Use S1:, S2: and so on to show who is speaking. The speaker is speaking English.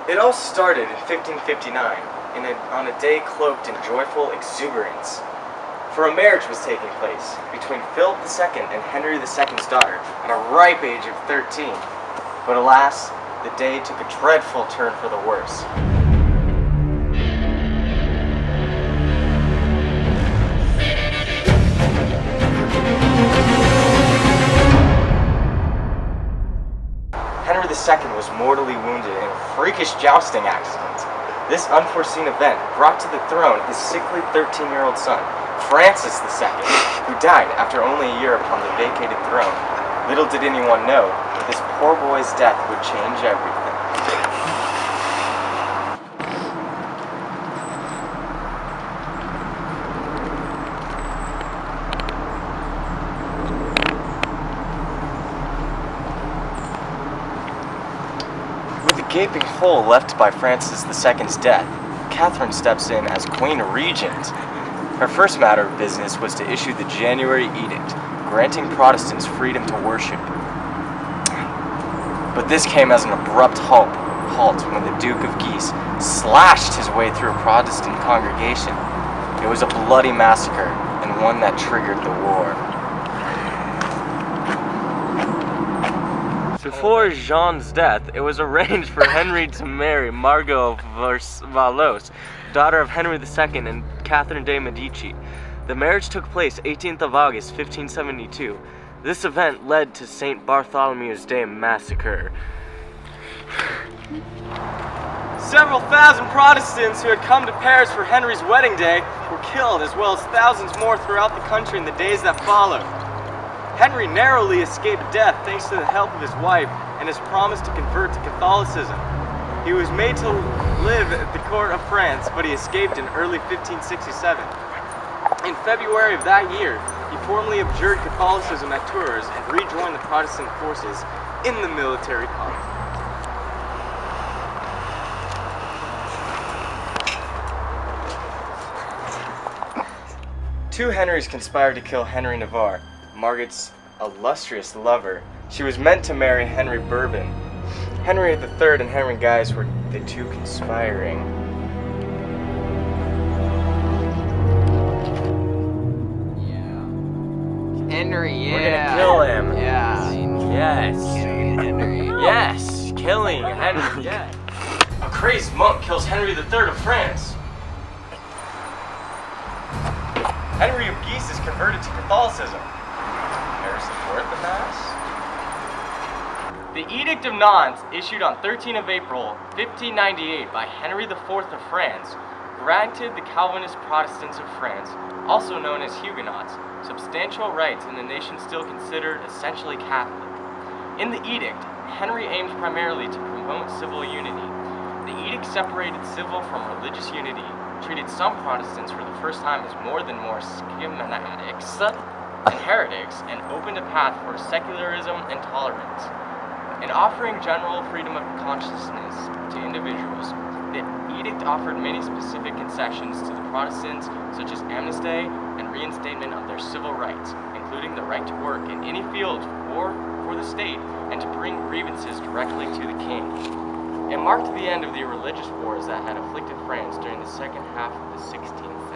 S1: It all started in 1559, on a day cloaked in joyful exuberance. For a marriage was taking place between Philip II and Henry II's daughter at a ripe age of 13. But alas, the day took a dreadful turn for the worse. Henry II was mortally wounded in a freakish jousting accident. This unforeseen event brought to the throne his sickly 13-year-old son, Francis II, who died after only a year upon the vacated throne. Little did anyone know that this poor boy's death would change everything. With the gaping hole left by Francis II's death, Catherine steps in as Queen Regent. Her first matter of business was to issue the January Edict, granting Protestants freedom to worship. But this came as an abrupt halt when the Duke of Guise slashed his way through a Protestant congregation. It was a bloody massacre, and one that triggered the war. Before Jean's death, it was arranged for Henry to marry Margot of Valois, daughter of Henry II and Catherine de' Medici. The marriage took place 18th of August, 1572. This event led to St. Bartholomew's Day massacre. Several thousand Protestants who had come to Paris for Henry's wedding day were killed, as well as thousands more throughout the country in the days that followed. Henry narrowly escaped death thanks to the help of his wife and his promise to convert to Catholicism. He was made to live at the court of France, but he escaped in early 1567. In February of that year, he formally abjured Catholicism at Tours and rejoined the Protestant forces in the military conflict. Two Henrys conspired to kill Henry Navarre, Margaret's illustrious lover. She was meant to marry Henry Bourbon. Henry III and Henry Guise were the two conspiring.
S2: Henry, yeah.
S1: We're gonna kill him.
S2: Yeah.
S1: Yes.
S2: Killing Henry.
S1: Yes, killing Henry. Yeah. A crazed monk kills Henry III of France. Henry of Guise is converted to Catholicism. Paris IV the Mass. The Edict of Nantes, issued on 13th of April, 1598 by Henry IV of France, granted the Calvinist Protestants of France, also known as Huguenots, substantial rights in a nation still considered essentially Catholic. In the edict, Henry aimed primarily to promote civil unity. The edict separated civil from religious unity, treated some Protestants for the first time as more schismatics and heretics, and opened a path for secularism and tolerance. In offering general freedom of consciousness to individuals, the edict offered many specific concessions to the Protestants, such as amnesty and reinstatement of their civil rights, including the right to work in any field or for the state, and to bring grievances directly to the king. It marked the end of the religious wars that had afflicted France during the second half of the 16th century.